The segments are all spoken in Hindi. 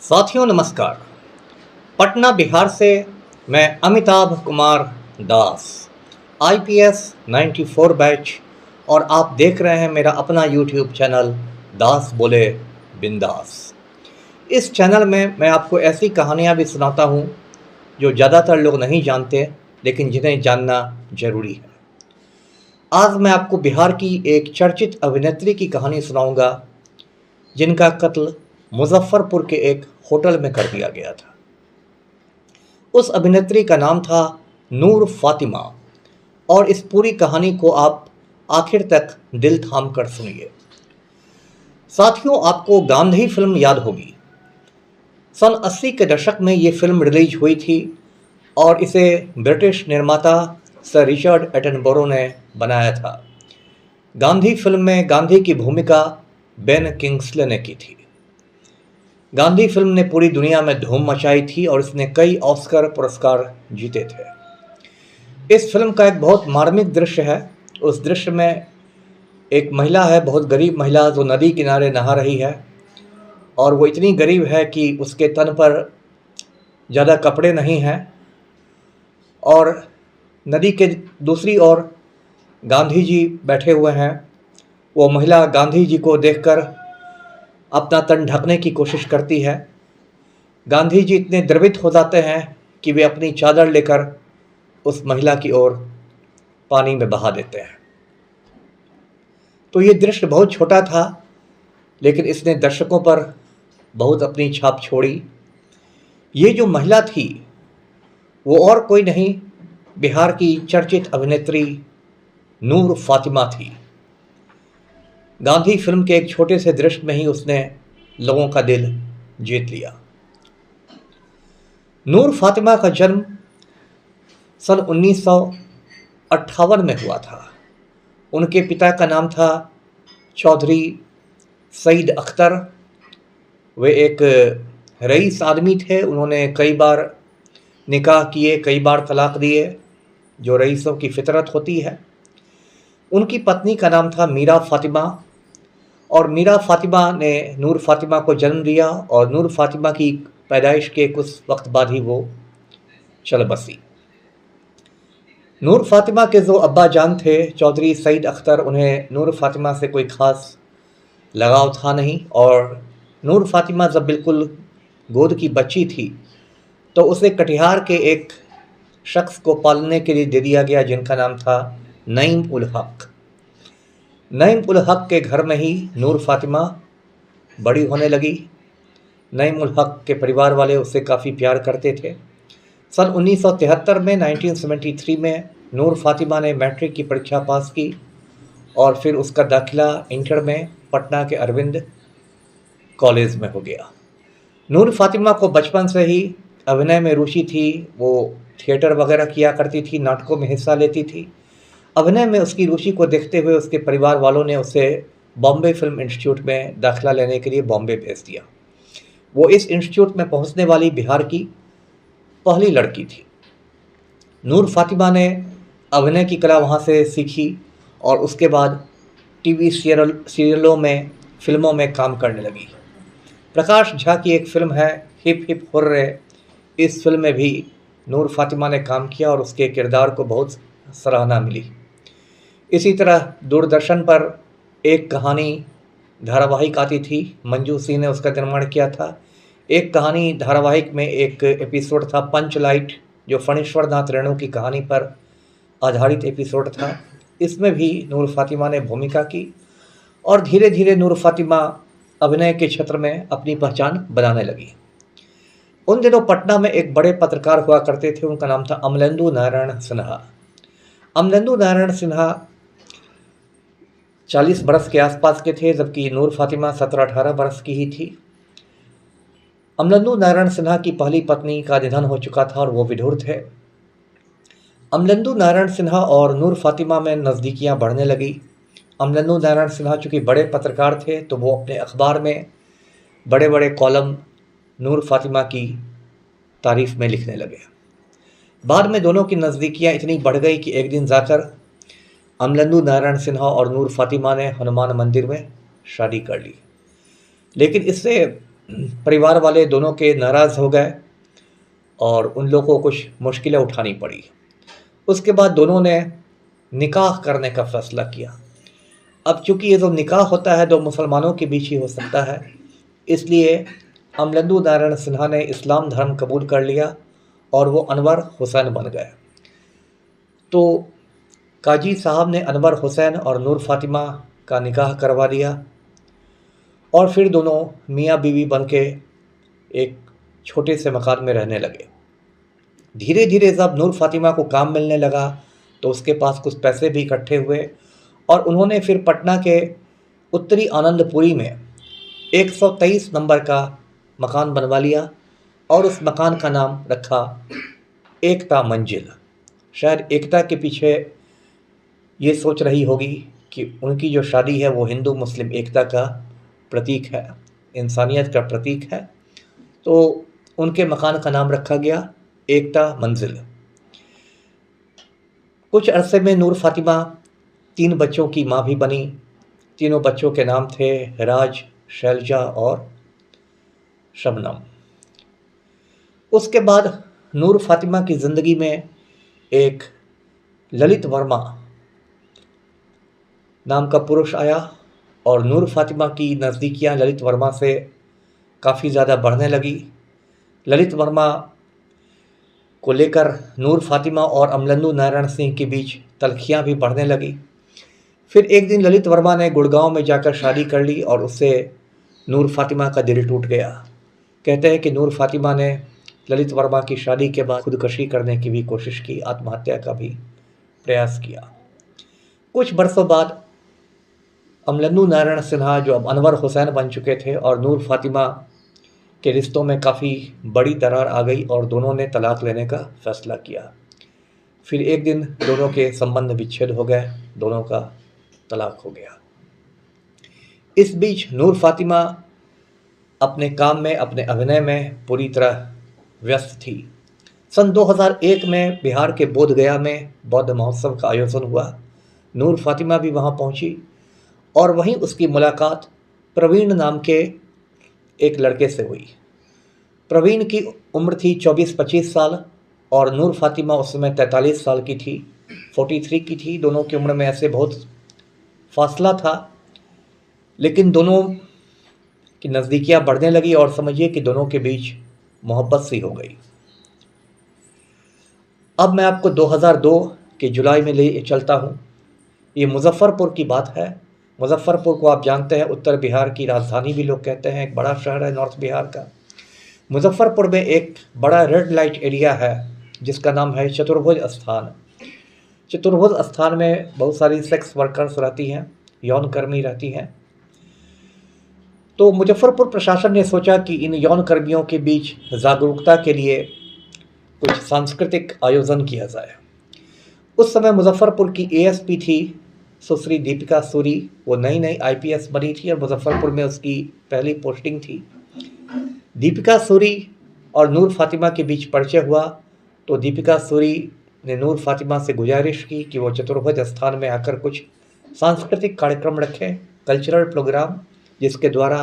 साथियों नमस्कार। पटना बिहार से मैं अमिताभ कुमार दास, आईपीएस 94 बैच, और आप देख रहे हैं मेरा अपना यूट्यूब चैनल दास बोले बिंदास। इस चैनल में मैं आपको ऐसी कहानियाँ भी सुनाता हूँ जो ज़्यादातर लोग नहीं जानते, लेकिन जिन्हें जानना ज़रूरी है। आज मैं आपको बिहार की एक चर्चित अभिनेत्री की कहानी सुनाऊंगा जिनका कत्ल मुजफ्फरपुर के एक होटल में कर दिया गया था। उस अभिनेत्री का नाम था नूर फातिमा, और इस पूरी कहानी को आप आखिर तक दिल थाम कर सुनिए। साथियों, आपको गांधी फिल्म याद होगी। सन 80 के दशक में ये फिल्म रिलीज हुई थी और इसे ब्रिटिश निर्माता सर रिचर्ड एटनबरो ने बनाया था। गांधी फिल्म में गांधी की भूमिका बेन किंग्सले ने की थी। गांधी फिल्म ने पूरी दुनिया में धूम मचाई थी और इसने कई ऑस्कर पुरस्कार जीते थे। इस फिल्म का एक बहुत मार्मिक दृश्य है। उस दृश्य में एक महिला है, बहुत गरीब महिला, जो नदी किनारे नहा रही है, और वो इतनी गरीब है कि उसके तन पर ज़्यादा कपड़े नहीं हैं, और नदी के दूसरी ओर गांधी जी बैठे हुए हैं। वो महिला गांधी जी को देखकर अपना तन ढकने की कोशिश करती है। गांधी जी इतने द्रवित हो जाते हैं कि वे अपनी चादर लेकर उस महिला की ओर पानी में बहा देते हैं। तो ये दृश्य बहुत छोटा था, लेकिन इसने दर्शकों पर बहुत अपनी छाप छोड़ी। ये जो महिला थी वो और कोई नहीं, बिहार की चर्चित अभिनेत्री नूर फातिमा थी। गांधी फिल्म के एक छोटे से दृश्य में ही उसने लोगों का दिल जीत लिया। नूर फातिमा का जन्म सन 1958 में हुआ था। उनके पिता का नाम था चौधरी सईद अख्तर। वे एक रईस आदमी थे। उन्होंने कई बार निकाह किए, कई बार तलाक दिए, जो रईसों की फितरत होती है। उनकी पत्नी का नाम था मीरा फातिमा, और मीरा फातिमा ने नूर फातिमा को जन्म दिया, और नूर फातिमा की पैदाइश के कुछ वक्त बाद ही वो चल बसी। नूर फातिमा के जो अब्बा जान थे चौधरी सईद अख्तर, उन्हें नूर फातिमा से कोई ख़ास लगाव था नहीं, और नूर फातिमा जब बिल्कुल गोद की बच्ची थी तो उसे कटिहार के एक शख्स को पालने के लिए दे दिया गया, जिनका नाम था नईम उल हक। नईम उल हक के घर में ही नूर फातिमा बड़ी होने लगी। नईम उल हक के परिवार वाले उससे काफ़ी प्यार करते थे। सन 1973 में 1973 में नूर फातिमा ने मैट्रिक की परीक्षा पास की, और फिर उसका दाखिला इंटर में पटना के अरविंद कॉलेज में हो गया। नूर फातिमा को बचपन से ही अभिनय में रुचि थी। वो थिएटर वगैरह किया करती थी, नाटकों में हिस्सा लेती थी। अभिनय में उसकी रुचि को देखते हुए उसके परिवार वालों ने उसे बॉम्बे फिल्म इंस्टीट्यूट में दाखिला लेने के लिए बॉम्बे भेज दिया। वो इस इंस्टीट्यूट में पहुंचने वाली बिहार की पहली लड़की थी। नूर फातिमा ने अभिनय की कला वहां से सीखी, और उसके बाद टीवी सीरियलों में, फिल्मों में काम करने लगी। प्रकाश झा की एक फिल्म है हिप हिप हुर्रे, इस फिल्म में भी नूर फातिमा ने काम किया और उसके किरदार को बहुत सराहना मिली। इसी तरह दूरदर्शन पर एक कहानी धारावाहिक आती थी, मंजू सिंह ने उसका निर्माण किया था। एक कहानी धारावाहिक में एक एपिसोड था पंचलाइट, जो फणीश्वर नाथ रेणु की कहानी पर आधारित एपिसोड था। इसमें भी नूर फातिमा ने भूमिका की, और धीरे धीरे नूर फातिमा अभिनय के क्षेत्र में अपनी पहचान बनाने लगी। उन दिनों पटना में एक बड़े पत्रकार हुआ करते थे, उनका नाम था अमलेंदु नारायण सिन्हा। अमलेंदु नारायण सिन्हा 40 बरस के आसपास के थे, जबकि नूर फातिमा 17-18 बरस की ही थी। अमलेंदु नारायण सिन्हा की पहली पत्नी का निधन हो चुका था और वो विधुर थे। अमलेंदु नारायण सिन्हा और नूर फातिमा में नज़दीकियाँ बढ़ने लगी। अमलेंदु नारायण सिन्हा चूँकि बड़े पत्रकार थे, तो वो अपने अखबार में बड़े बड़े कॉलम नूर फातिमा की तारीफ में लिखने लगे। बाद में दोनों की नज़दीकियाँ इतनी बढ़ गई कि एक दिन जाकर अमलेंदु नारायण सिन्हा और नूर फातिमा ने हनुमान मंदिर में शादी कर ली। लेकिन इससे परिवार वाले दोनों के नाराज़ हो गए और उन लोगों को कुछ मुश्किलें उठानी पड़ी। उसके बाद दोनों ने निकाह करने का फैसला किया। अब चूंकि ये जो निकाह होता है दो मुसलमानों के बीच ही हो सकता है, इसलिए अमलेंदु नारायण सिन्हा ने इस्लाम धर्म कबूल कर लिया और वो अनवर हुसैन बन गए। तो काजी साहब ने अनवर हुसैन और नूर फातिमा का निकाह करवा दिया और फिर दोनों मियाँ बीवी बन के एक छोटे से मकान में रहने लगे। धीरे धीरे जब नूर फातिमा को काम मिलने लगा तो उसके पास कुछ पैसे भी इकट्ठे हुए और उन्होंने फिर पटना के उत्तरी आनंदपुरी में 123 नंबर का मकान बनवा लिया और उस मकान का नाम रखा एकता मंजिल। शायद एकता के पीछे ये सोच रही होगी कि उनकी जो शादी है वो हिंदू मुस्लिम एकता का प्रतीक है, इंसानियत का प्रतीक है, तो उनके मकान का नाम रखा गया एकता मंजिल। कुछ अरसे में नूर फातिमा 3 बच्चों की माँ भी बनी। तीनों बच्चों के नाम थे राज, शैलजा और शबनम। उसके बाद नूर फातिमा की ज़िंदगी में एक ललित वर्मा नाम का पुरुष आया और नूर फातिमा की नज़दीकियाँ ललित वर्मा से काफ़ी ज़्यादा बढ़ने लगी। ललित वर्मा को लेकर नूर फातिमा और अमलेंदु नारायण सिंह के बीच तल्खियाँ भी बढ़ने लगी। फिर एक दिन ललित वर्मा ने गुड़गांव में जाकर शादी कर ली और उससे नूर फातिमा का दिल टूट गया। कहते हैं कि नूर फातिमा ने ललित वर्मा की शादी के बाद खुदकशी करने की भी कोशिश की, आत्महत्या का भी प्रयास किया। कुछ बरसों बाद अमलेंदु नारायण सिन्हा जो अब अनवर हुसैन बन चुके थे और नूर फातिमा के रिश्तों में काफ़ी बड़ी दरार आ गई और दोनों ने तलाक लेने का फैसला किया। फिर एक दिन दोनों के संबंध विच्छेद हो गए, दोनों का तलाक हो गया। इस बीच नूर फातिमा अपने काम में, अपने अभिनय में पूरी तरह व्यस्त थी। सन 2001 में बिहार के बोधगया में बौद्ध महोत्सव का आयोजन हुआ। नूर फातिमा भी वहाँ पहुँची और वहीं उसकी मुलाकात प्रवीण नाम के एक लड़के से हुई। प्रवीण की उम्र थी 24-25 साल और नूर फातिमा उस समय 43 साल की थी, 43 की थी। दोनों की उम्र में ऐसे बहुत फासला था, लेकिन दोनों की नज़दीकियाँ बढ़ने लगी और समझिए कि दोनों के बीच मोहब्बत सी हो गई। अब मैं आपको 2002 के जुलाई में ले चलता हूँ। ये मुजफ्फरपुर की बात है। मुजफ्फरपुर को आप जानते हैं उत्तर बिहार की राजधानी भी लोग कहते हैं, एक बड़ा शहर है नॉर्थ बिहार का। मुजफ्फरपुर में एक बड़ा रेड लाइट एरिया है जिसका नाम है चतुर्भुज स्थान। चतुर्भुज स्थान में बहुत सारी सेक्स वर्कर्स रहती हैं, यौनकर्मी रहती हैं। तो मुजफ्फरपुर प्रशासन ने सोचा कि इन यौनकर्मियों के बीच जागरूकता के लिए कुछ सांस्कृतिक आयोजन किया जाए। उस समय मुजफ्फरपुर की एएसपी थी सुश्री दीपिका सूरी। वो नई नई आईपीएस बनी थी और मुजफ्फरपुर में उसकी पहली पोस्टिंग थी। दीपिका सूरी और नूर फातिमा के बीच परिचय हुआ तो दीपिका सूरी ने नूर फातिमा से गुजारिश की कि वो चतुर्भुज स्थान में आकर कुछ सांस्कृतिक कार्यक्रम रखें, कल्चरल प्रोग्राम, जिसके द्वारा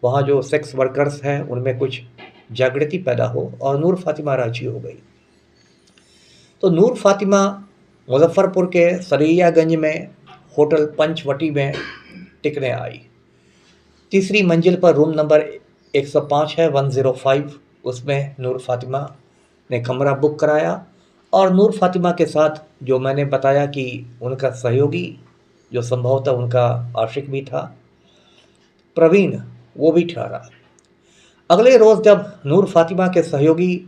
वहाँ जो सेक्स वर्कर्स हैं उनमें कुछ जागृति पैदा हो, और नूर फातिमा राजी हो गई। तो नूर फातिमा मुजफ्फरपुर के सरैयागंज में होटल पंचवटी में टिकने आई। तीसरी मंजिल पर रूम नंबर 105 है, 105, उसमें नूर फातिमा ने कमरा बुक कराया और नूर फातिमा के साथ जो मैंने बताया कि उनका सहयोगी जो संभवतः उनका आशिक भी था, प्रवीण, वो भी ठहरा। अगले रोज़ जब नूर फातिमा के सहयोगी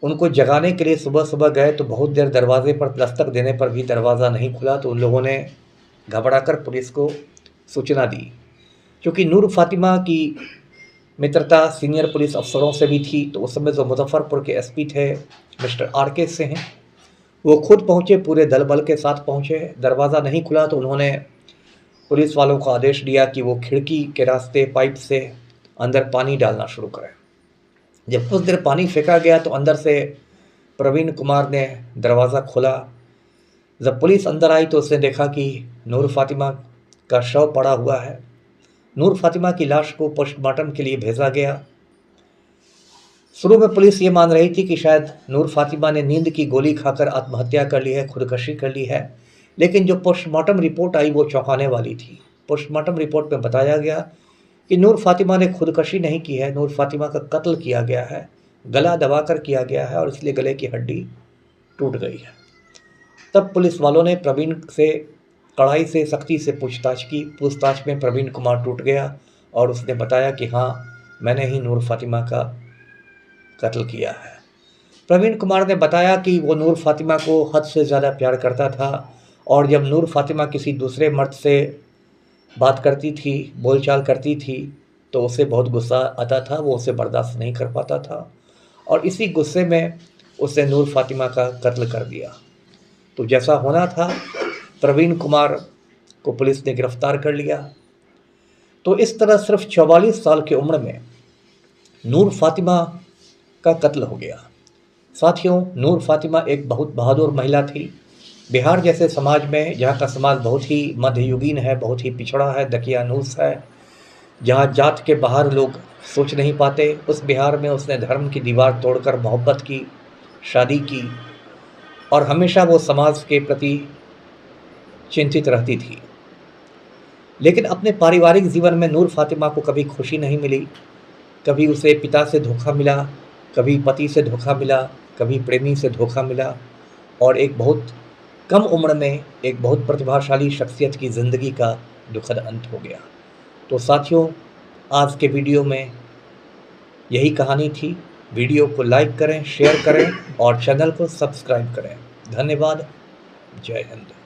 उनको जगाने के लिए सुबह सुबह गए तो बहुत देर दरवाजे पर दस्तक देने पर भी दरवाज़ा नहीं खुला। तो उन लोगों ने घबराकर पुलिस को सूचना दी। क्योंकि नूर फातिमा की मित्रता सीनियर पुलिस अफसरों से भी थी, तो उस समय जो मुजफ्फरपुर के एसपी थे मिस्टर आर.के. सिंह, वो खुद पहुँचे, पूरे दल बल के साथ पहुँचे। दरवाज़ा नहीं खुला तो उन्होंने पुलिस वालों को आदेश दिया कि वो खिड़की के रास्ते पाइप से अंदर पानी डालना शुरू करें। जब कुछ देर पानी फेंका गया तो अंदर से प्रवीण कुमार ने दरवाज़ा खोला। जब पुलिस अंदर आई तो उसने देखा कि नूर फातिमा का शव पड़ा हुआ है नूर फातिमा की लाश को पोस्टमार्टम के लिए भेजा गया। शुरू में पुलिस ये मान रही थी कि शायद नूर फातिमा ने नींद की गोली खाकर आत्महत्या कर ली है, खुदकशी कर ली है, लेकिन जो पोस्टमार्टम रिपोर्ट आई वो चौंकाने वाली थी। पोस्टमार्टम रिपोर्ट में बताया गया कि नूर फातिमा ने खुदकशी नहीं की है, नूर फातिमा का कत्ल किया गया है, गला दबाकर किया गया है और इसलिए गले की हड्डी टूट गई है। तब पुलिस वालों ने प्रवीण से कड़ाई से सख्ती से पूछताछ की। पूछताछ में प्रवीण कुमार टूट गया और उसने बताया कि हाँ, मैंने ही नूर फातिमा का कत्ल किया है। प्रवीण कुमार ने बताया कि वो नूर फातिमा को हद से ज़्यादा प्यार करता था और जब नूर फातिमा किसी दूसरे मर्द से बात करती थी, बोलचाल करती थी, तो उसे बहुत गुस्सा आता था, वो उसे बर्दाश्त नहीं कर पाता था और इसी गुस्से में उसने नूर फातिमा का कत्ल कर दिया। तो जैसा होना था, प्रवीण कुमार को पुलिस ने गिरफ्तार कर लिया। तो इस तरह सिर्फ 44 साल की उम्र में नूर फातिमा का कत्ल हो गया। साथियों, नूर फातिमा एक बहुत बहादुर महिला थी। बिहार जैसे समाज में, जहाँ का समाज बहुत ही मध्ययुगीन है, बहुत ही पिछड़ा है, दकियानूस है, जहाँ जात के बाहर लोग सोच नहीं पाते, उस बिहार में उसने धर्म की दीवार तोड़कर मोहब्बत की, शादी की और हमेशा वो समाज के प्रति चिंतित रहती थी। लेकिन अपने पारिवारिक जीवन में नूर फातिमा को कभी खुशी नहीं मिली। कभी उसे पिता से धोखा मिला, कभी पति से धोखा मिला, कभी प्रेमी से धोखा मिला और एक बहुत कम उम्र में एक बहुत प्रतिभाशाली शख्सियत की ज़िंदगी का दुखद अंत हो गया। तो साथियों, आज के वीडियो में यही कहानी थी। वीडियो को लाइक करें, शेयर करें और चैनल को सब्सक्राइब करें। धन्यवाद। जय हिंद।